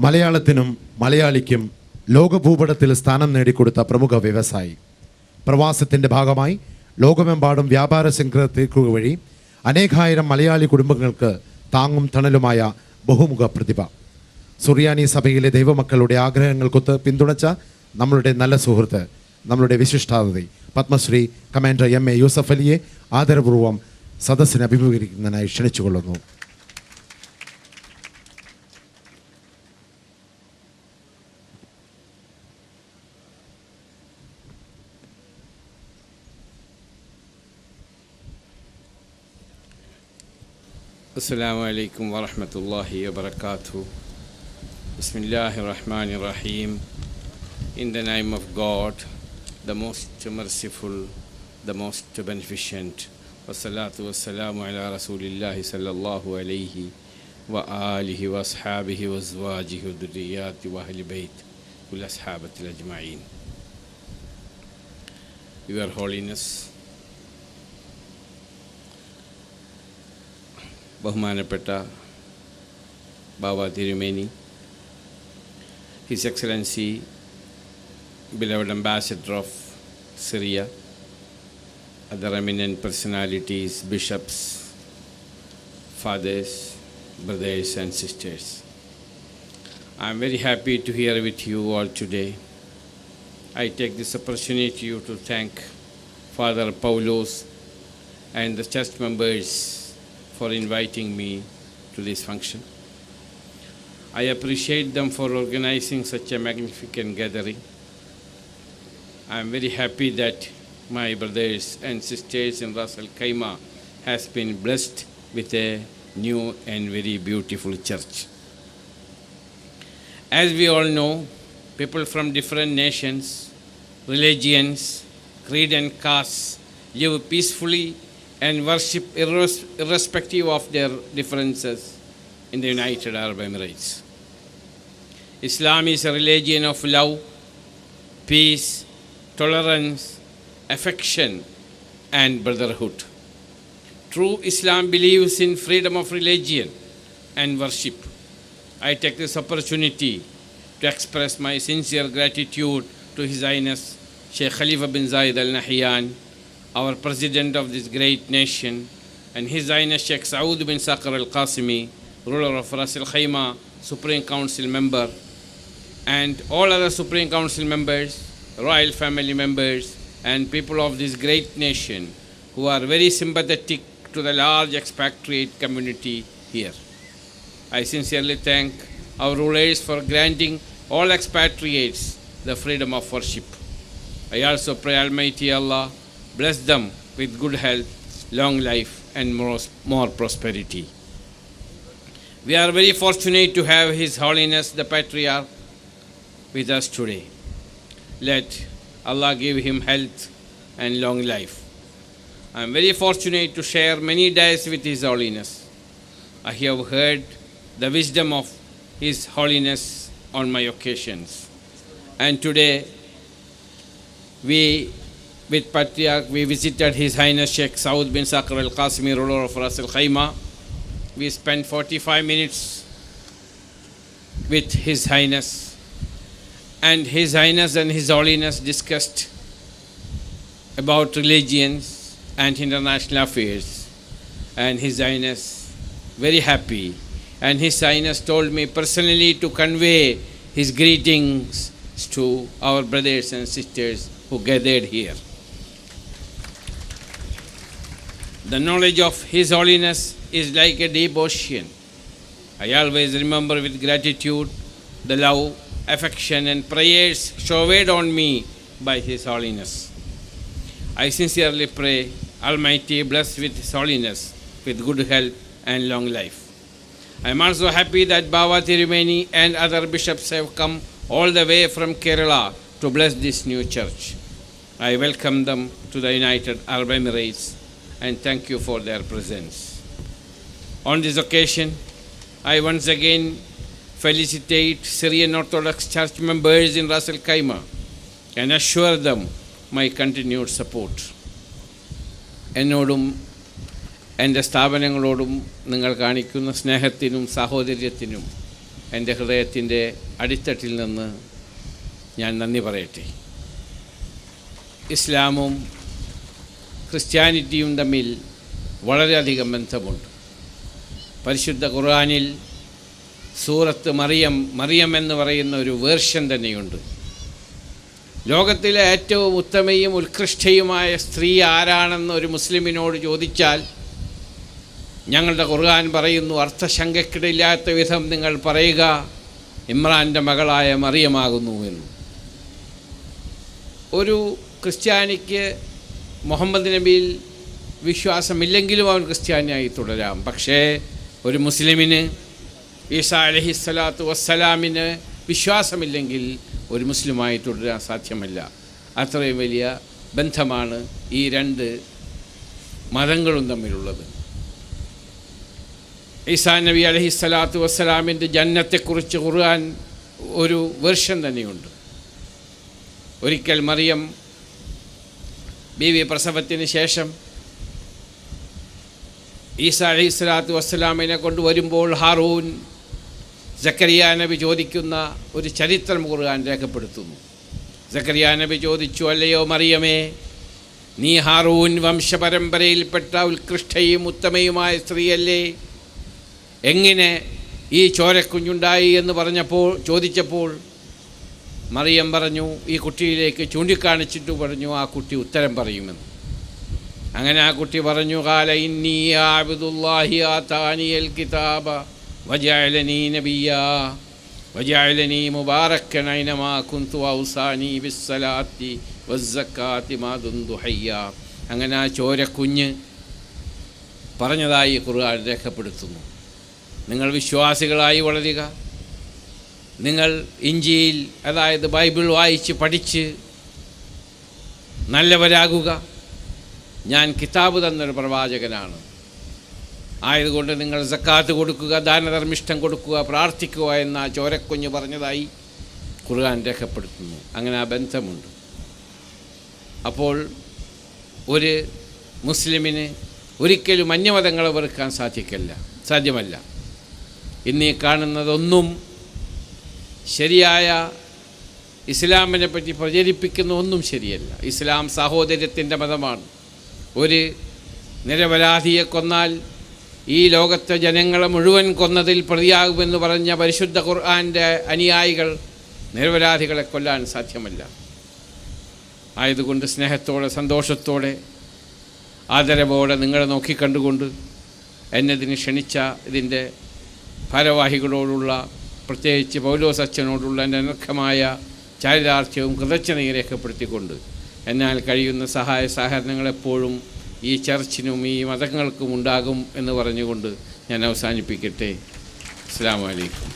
മലയാളത്തിനും മലയാളിക്കും ലോകഭൂപടത്തിൽ സ്ഥാനം നേടിക്കൊടുത്ത പ്രമുഖ വ്യവസായി. പ്രവാസത്തിൻ്റെ ഭാഗമായി ലോകമെമ്പാടും വ്യാപാര ശൃംഖല തീർക്കുക വഴി അനേകായിരം മലയാളി കുടുംബങ്ങൾക്ക് താങ്ങും തണലുമായ ബഹുമുഖ പ്രതിഭ. സുറിയാനി സഭയിലെ ദൈവമക്കളുടെ ആഗ്രഹങ്ങൾക്കൊത്ത് പിന്തുണച്ച നമ്മളുടെ നല്ല സുഹൃത്ത്, നമ്മളുടെ വിശിഷ്ടാതിഥി പത്മശ്രീ കമാൻഡർ എം.എ. യൂസഫ് അലിയെ ആദരപൂർവ്വം സദസ്സിനെ അഭിമുഖീകരിക്കുന്നതിനായി ക്ഷണിച്ചുകൊള്ളുന്നു. Assalamu alaikum wa rahmatullahi wa barakatuh. Bismillahir Rahmanir Rahim. In the name of God, the most merciful, the most beneficent. Wassalatu wassalamu ala rasulillahi sallallahu alayhi wa alihi wa ashabihi wa azwajihi wa dhurriyyati wa ahli bayt wal ashabati ajma'in. Your Holiness, ബഹുമാനപ്പെട്ട ബാബ തിരുമേനി, His Excellency, beloved Ambassador of Syria, other eminent personalities, bishops, fathers, brothers and sisters. I am very happy to hear with you all today. I take this opportunity to thank Father Paulos and the church members for inviting me to this function. I appreciate them for organizing such a magnificent gathering. I am very happy that my brothers and sisters in Ras Al Khaimah has been blessed with a new and very beautiful church. As we all know, people from different nations, religions, creed and castes live peacefully and worship irrespective of their differences in the United Arab Emirates. Islam is a religion of love, peace, tolerance, affection, and brotherhood. True Islam believes in freedom of religion and worship. I take this opportunity to express my sincere gratitude to His Highness Sheikh Khalifa bin Zayed Al Nahyan, our President of this great nation, and His Highness Sheikh Saud bin Saqr Al-Qasimi, ruler of Ras Al Khaimah, Supreme Council member, and all other Supreme Council members, royal family members, and people of this great nation who are very sympathetic to the large expatriate community here. I sincerely thank our rulers for granting all expatriates the freedom of worship. I also pray Almighty Allah bless them with good health, long life, and more prosperity. We are very fortunate to have His Holiness the Patriarch with us today. Let Allah give him health and long life. I am very fortunate to share many days with His Holiness. I have heard the wisdom of His Holiness on my occasions. And today, with Patriarch, we visited His Highness Sheikh Saud bin Saqr Al-Qasimi, ruler of Ras Al Khaimah. We spent 45 minutes with His Highness, and His Highness and His Holiness discussed about religions and international affairs. And His Highness very happy, and His Highness told me personally to convey his greetings to our brothers and sisters who gathered here. The knowledge of His Holiness is like a deep ocean. I always remember with gratitude the love, affection, and prayers showered on me by His Holiness. I sincerely pray Almighty bless with His Holiness with good health and long life. I am also happy that Baba Tirumeni and other bishops have come all the way from Kerala to bless this new church. I welcome them to the United Arab Emirates and thank you for their presence. On this occasion, I once again felicitate Syrian Orthodox Church members in Ras Al Khaimah and assure them my continued support. എന്നോടും എൻ്റെ സ്ഥാപനങ്ങളോടും നിങ്ങൾ കാണിക്കുന്ന സ്നേഹത്തിനും സാഹോദര്യത്തിനും എൻ്റെ ഹൃദയത്തിൻ്റെ അടിത്തട്ടിൽ നിന്ന് ഞാൻ നന്ദി പറയട്ടെ. ഇസ്ലാമും ക്രിസ്ത്യാനിറ്റിയും തമ്മിൽ വളരെയധികം ബന്ധമുണ്ട്. പരിശുദ്ധ ഖുർആനിൽ സൂറത്ത് മറിയം എന്ന് പറയുന്ന ഒരു വേർഷൻ തന്നെയുണ്ട്. ലോകത്തിലെ ഏറ്റവും ഉത്തമയും ഉത്കൃഷ്ടയുമായ സ്ത്രീ ആരാണെന്ന് ഒരു മുസ്ലിമിനോട് ചോദിച്ചാൽ ഞങ്ങളുടെ ഖുർആൻ പറയുന്നു, അർത്ഥശങ്കയ്ക്കിടയില്ലാത്ത വിധം നിങ്ങൾ പറയുക, ഇമ്രാൻ്റെ മകളായ മറിയമാകുന്നു എന്ന്. ഒരു ക്രിസ്ത്യാനിക്ക് മുഹമ്മദ് നബിയിൽ വിശ്വാസമില്ലെങ്കിലും അവൻ ക്രിസ്ത്യാനിയായി തുടരാം. പക്ഷേ ഒരു മുസ്ലിമിന് ഈസാ അലൈഹിസ്സലാത്തു വസ്സലാമിന് വിശ്വാസമില്ലെങ്കിൽ ഒരു മുസ്ലിമായി തുടരാൻ സാധ്യമല്ല. അത്രയും വലിയ ബന്ധമാണ് ഈ രണ്ട് മതങ്ങളും തമ്മിലുള്ളത്. ഈസാ നബി അലൈഹിസ്സലാത്തു വസ്സലാമിൻ്റെ ജന്നത്തെക്കുറിച്ച് ഖുർആൻ ഒരു വേർഷൻ തന്നെയുണ്ട്. ഒരിക്കൽ മറിയം ബീവി പ്രസവത്തിന് ശേഷം ഈസാ അലൈഹിസ്സലാത്തു വസ്സലാമിനെ കൊണ്ടുവരുമ്പോൾ ഹാറൂൻ സക്കരിയ നബി ചോദിക്കുന്ന ഒരു ചരിത്രം ഖുർആൻ രേഖപ്പെടുത്തുന്നു. സക്കരിയ നബി ചോദിച്ചു, അല്ലയോ മറിയമേ, നീ ഹാറൂൻ വംശപരമ്പരയിൽപ്പെട്ട ഉത്കൃഷ്ടയും ഉത്തമയുമായ സ്ത്രീയല്ലേ? എങ്ങനെ ഈ ചോരക്കുഞ്ഞുണ്ടായി എന്ന് ചോദിച്ചപ്പോൾ മറിയം പറഞ്ഞു, ഈ കുട്ടിയിലേക്ക് ചൂണ്ടിക്കാണിച്ചിട്ട് പറഞ്ഞു, ആ കുട്ടി ഉത്തരം പറയുമെന്ന്. അങ്ങനെ ആ കുട്ടി പറഞ്ഞു, ഖാല ഇന്നി അബ്ദുല്ലാഹി ആതാനിയൽ കിതാബ വജഅലനി നബിയ്യാ വജഅലനി മുബാറക്കൻ ഐനമാ കുന്തു ഔസാനി ബിസ്സലാത്തി വസ്സക്കാത്തി മാ ദുംതു ഹയ്യാ. അങ്ങനെ ആ ചോരക്കുഞ്ഞ് പറഞ്ഞതായി ഖുർആൻ രേഖപ്പെടുത്തുന്നു. നിങ്ങൾ വിശ്വാസികളായി വളരുക, നിങ്ങൾ ഇഞ്ചീൽ അതായത് ബൈബിൾ വായിച്ച് പഠിച്ച് നല്ലവരാകുക. ഞാൻ കിതാബ് തന്നൊരു പ്രവാചകനാണ്. ആയതുകൊണ്ട് നിങ്ങൾ സക്കാത്ത് കൊടുക്കുക, ദാനധർമ്മിഷ്ടം കൊടുക്കുക, പ്രാർത്ഥിക്കുക എന്ന ചോരക്കുഞ്ഞ് പറഞ്ഞതായി ഖുർആൻ രേഖപ്പെടുത്തുന്നു. അങ്ങനെ ആ ബന്ധമുണ്ട്. അപ്പോൾ ഒരു മുസ്ലിമിന് ഒരിക്കലും അന്യമതങ്ങളെ വെറുക്കാൻ സാധ്യമല്ല. ഇന്നീ കാണുന്നതൊന്നും ശരിയായ ഇസ്ലാമിനെ പറ്റി പ്രചരിപ്പിക്കുന്ന ഒന്നും ശരിയല്ല. ഇസ്ലാം സാഹോദര്യത്തിൻ്റെ മതമാണ്. ഒരു നിരപരാധിയെ കൊന്നാൽ ഈ ലോകത്തെ ജനങ്ങളെ മുഴുവൻ കൊന്നതിൽ പ്രതിയാകുമെന്ന് പറഞ്ഞ പരിശുദ്ധ ഖുർആൻ്റെ അനുയായികൾ നിരപരാധികളെ കൊല്ലാൻ സാധ്യമല്ല. ആയതുകൊണ്ട് സ്നേഹത്തോടെ, സന്തോഷത്തോടെ, ആദരവോടെ നിങ്ങളെ നോക്കിക്കണ്ടുകൊണ്ട് എന്നതിന് ക്ഷണിച്ച ഇതിൻ്റെ ഭാരവാഹികളോടുള്ള, പ്രത്യേകിച്ച് പൗലോസ് അച്ഛനോടുള്ള എൻ്റെ അനർഘമായ ചാരിതാർത്ഥ്യവും കൃതജ്ഞതയും രേഖപ്പെടുത്തിക്കൊണ്ട് എന്നാൽ കഴിയുന്ന സഹായ സഹകരണങ്ങളെപ്പോഴും ഈ ചർച്ചിനും ഈ മതങ്ങൾക്കും ഉണ്ടാകും എന്ന് പറഞ്ഞുകൊണ്ട് ഞാൻ അവസാനിപ്പിക്കട്ടെ. അസ്സലാമു അലൈക്കും.